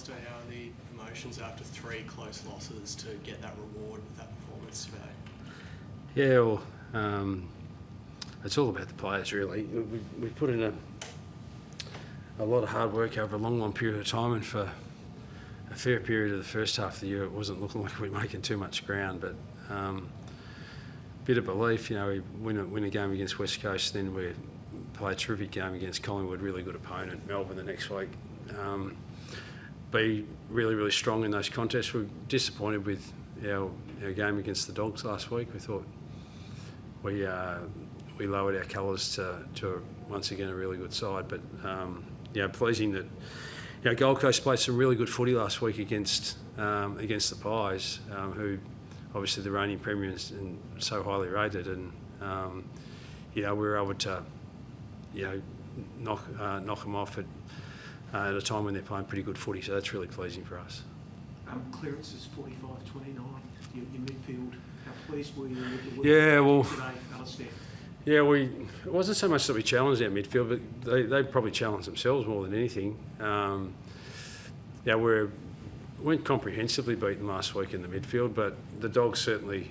Alastair, how are the emotions after 3 close losses to get that reward with that performance today? Yeah, well, it's all about the players, really. We put in a lot of hard work over a long period of time, and for a fair period of the first half of the year, it wasn't looking like we were making too much ground. But bit of belief, we win a game against West Coast, then we play a terrific game against Collingwood, really good opponent, Melbourne the next week. Be really strong in those contests. We're disappointed with our game against the Dogs last week. We thought we lowered our colours to once again a really good side, but pleasing that Gold Coast played some really good footy last week against the Pies, who obviously the reigning premiers and so highly rated, and we were able to knock them off at a time when they're playing pretty good footy, so that's really pleasing for us. Clearance is 45-29. Your midfield. How pleased were you with the work today, Alastair? Yeah, it wasn't so much that we challenged our midfield, but they probably challenged themselves more than anything. We weren't comprehensively beaten last week in the midfield, but the Dogs certainly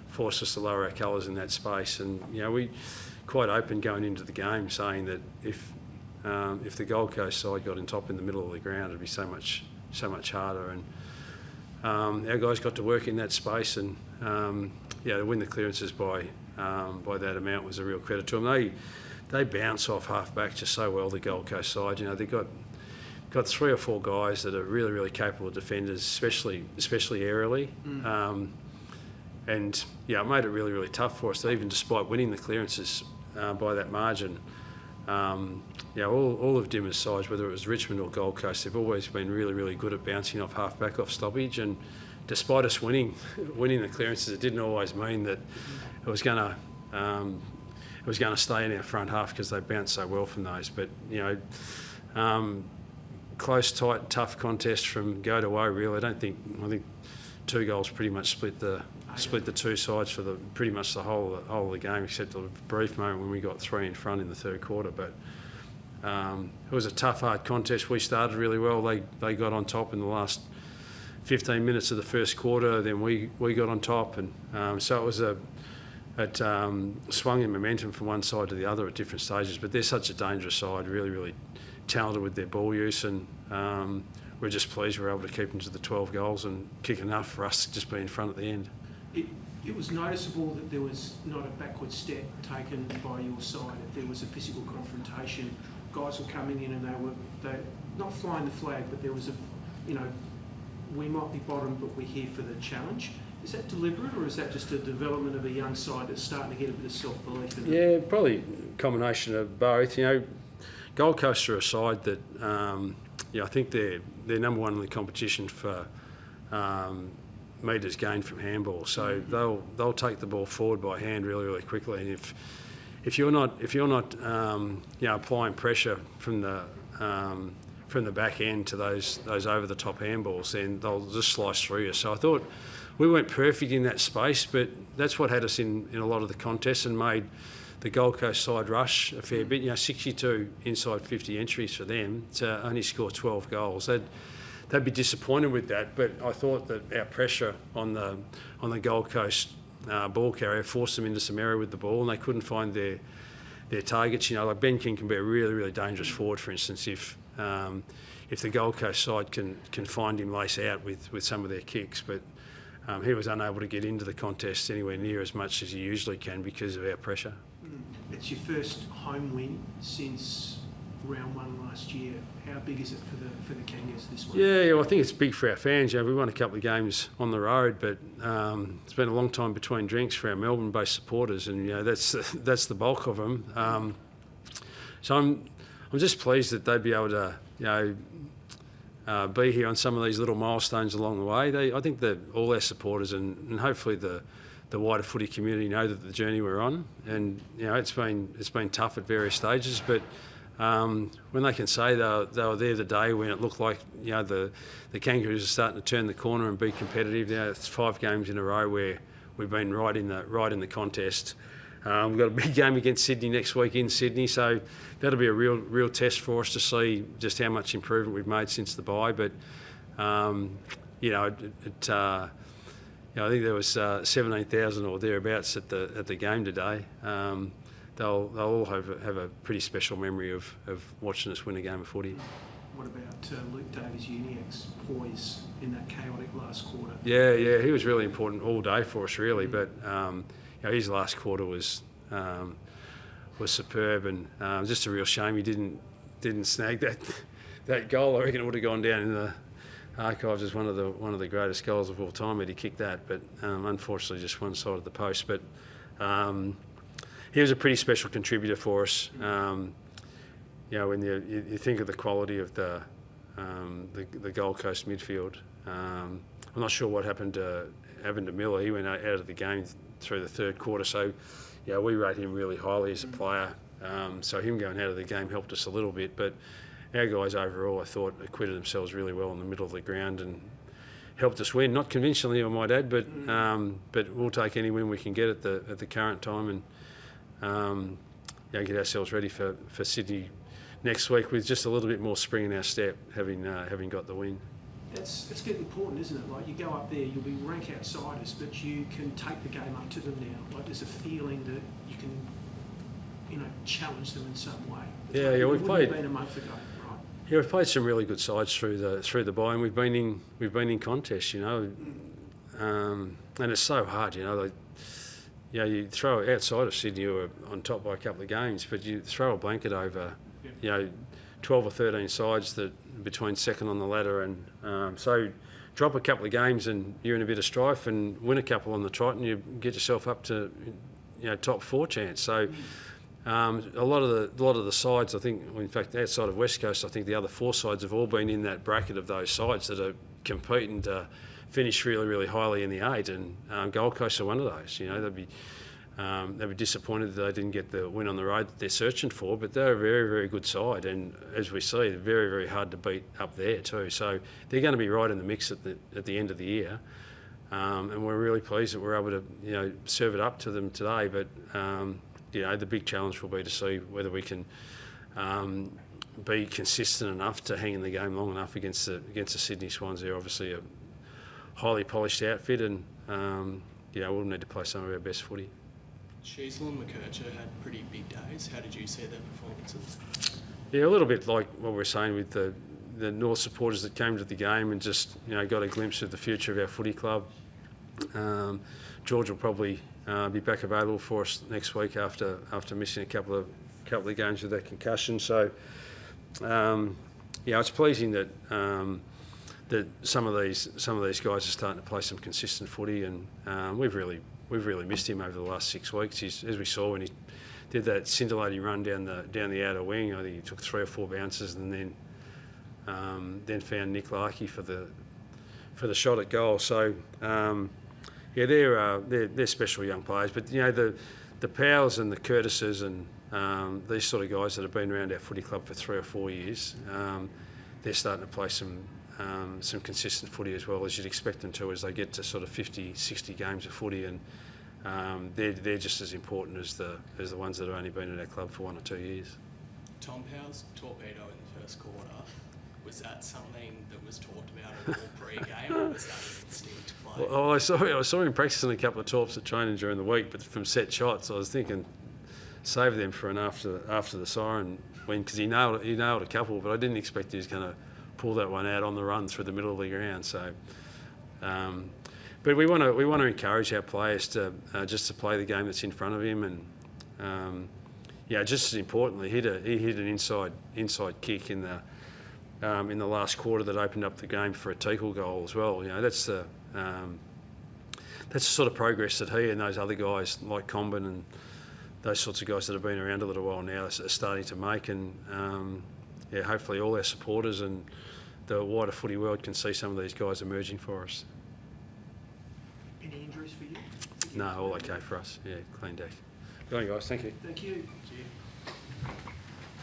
forced us to lower our colours in that space, and we quite open going into the game, saying that if the Gold Coast side got in top in the middle of the ground, it'd be so much harder, and our guys got to work in that space, and to win the clearances by that amount was a real credit to them. They bounce off half back just so well, the Gold Coast side. They've got 3 or 4 guys that are really capable defenders, especially aerially. And it made it really tough for us, even despite winning the clearances by that margin. All of Dimma's sides, whether it was Richmond or Gold Coast, they've always been really good at bouncing off half back off stoppage, and despite us winning the clearances, it didn't always mean that it was going to stay in our front half, because they bounced so well from those. But close, tight, tough contest from go to woe, really. I think 2 goals pretty much split the 2 sides for pretty much the whole of the game, except a brief moment when we got 3 in front in the third quarter. But it was a tough, hard contest. We started really well. They got on top in the last 15 minutes of the first quarter. Then we got on top, and so it was it swung in momentum from one side to the other at different stages. But they're such a dangerous side, really talented with their ball use, and we're just pleased we were able to keep them to the 12 goals and kick enough for us to just be in front at the end. It was noticeable that there was not a backward step taken by your side. If there was a physical confrontation, guys were coming in and they not flying the flag, but there was we might be bottom, but we're here for the challenge. Is that deliberate, or is that just a development of a young side that's starting to get a bit of self-belief in it? Yeah, probably a combination of both. Gold Coast are a side that I think they're number one in the competition for metres gained from handball. So they'll take the ball forward by hand really quickly, and if you're not applying pressure from the back end to those over the top handballs, then they'll just slice through you. So I thought we weren't perfect in that space, but that's what had us in a lot of the contests and made the Gold Coast side rush a fair bit. 62 inside 50 entries for them to only score 12 goals. They'd be disappointed with that, but I thought that our pressure on the Gold Coast ball carrier forced them into some error with the ball, and they couldn't find their targets. Like Ben King can be a really dangerous forward, for instance, if the Gold Coast side can find him lace out with some of their kicks, but he was unable to get into the contest anywhere near as much as he usually can because of our pressure. It's your first home win since round 1 last year. How big is it for the Kangaroos this week? Yeah, well, I think it's big for our fans. We won a couple of games on the road, but it's been a long time between drinks for our Melbourne-based supporters, and that's the bulk of them. So I'm just pleased that they'd be able to be here on some of these little milestones along the way. I think that all our supporters and hopefully the wider footy community know that the journey we're on, and it's been tough at various stages, but when they can say they were there the day when it looked like the Kangaroos are starting to turn the corner and be competitive. It's 5 games in a row where we've been right in the contest. We've got a big game against Sydney next week in Sydney, so that'll be a real test for us to see just how much improvement we've made since the bye. But I think there was 17,000 or thereabouts at the game today. They'll all have a pretty special memory of watching us win a game of footy. What about Luke Davies-Uniacke's poise in that chaotic last quarter? Yeah, he was really important all day for us, really. But his last quarter was superb, and just a real shame he didn't snag that goal. I reckon it would have gone down in the archives as one of the greatest goals of all time had he kicked that. But unfortunately, just one side of the post. But he was a pretty special contributor for us. When you think of the quality of the Gold Coast midfield, I'm not sure what happened to Miller. He went out of the game through the third quarter, so we rate him really highly as a player. So him going out of the game helped us a little bit, but our guys overall, I thought, acquitted themselves really well in the middle of the ground and helped us win. Not convincingly, I might add, but we'll take any win we can get at the current time, and get ourselves ready for Sydney next week with just a little bit more spring in our step, having got the win. It's getting important, isn't it? Like, you go up there, you'll be rank outsiders, but you can take the game up to them now. Like, there's a feeling that you can, challenge them in some way. We've played. Been a month ago, right? Yeah, we've played some really good sides through the bye, and we've been in contests, and it's so hard, you throw outside of Sydney, who are on top by a couple of games, but you throw a blanket over, 12 or 13 sides that between second on the ladder, and so drop a couple of games and you're in a bit of strife, and win a couple on the trot, and you get yourself up to top 4 chance. So a lot of the sides, I think, in fact, outside of West Coast, I think the other 4 sides have all been in that bracket of those sides that are competing to finish really, really highly in the 8, and Gold Coast are one of those. They'd be disappointed that they didn't get the win on the road that they're searching for, but they're a very, very good side, and as we see, they're very, very hard to beat up there too. So they're going to be right in the mix at the end of the year, and we're really pleased that we're able to serve it up to them today. But the big challenge will be to see whether we can be consistent enough to hang in the game long enough against the Sydney Swans. They're obviously a highly polished outfit, and we'll need to play some of our best footy. Sheasel and McKercher had pretty big days. How did you see their performances? Yeah, a little bit like what we were saying with the North supporters that came to the game and just got a glimpse of the future of our footy club. George will probably be back available for us next week after missing a couple of games with that concussion. So it's pleasing that that some of these guys are starting to play some consistent footy, and we've really missed him over the last 6 weeks. As we saw when he did that scintillating run down the outer wing, I think he took 3 or 4 bounces and then found Nick Larkey for the shot at goal. So they're special young players. But the Powells and the Curtises and these sort of guys that have been around our footy club for 3 or 4 years, they're starting to play some consistent footy as well, as you'd expect them to, as they get to sort of 50, 60 games of footy, and they're just as important as the ones that have only been in our club for 1 or 2 years. Tom Powell's torpedo in the first quarter, was that something that was talked about at all pre-game, or was that an instinct play? Well, I saw him practicing a couple of torps at training during the week, but from set shots, I was thinking save them for an after the siren win, because he nailed a couple, but I didn't expect he was going to pull that one out on the run through the middle of the ground. So, but we want to encourage our players to just to play the game that's in front of him, and just as importantly, he hit an inside kick in the last quarter that opened up the game for a Teakle goal as well. That's the sort of progress that he and those other guys like Comben and those sorts of guys that have been around a little while now are starting to make, and hopefully all our supporters and the wider footy world can see some of these guys emerging for us. Any injuries for you? No, all okay for us. Yeah, clean deck. Go on, guys. Thank you. Thank you. Cheers.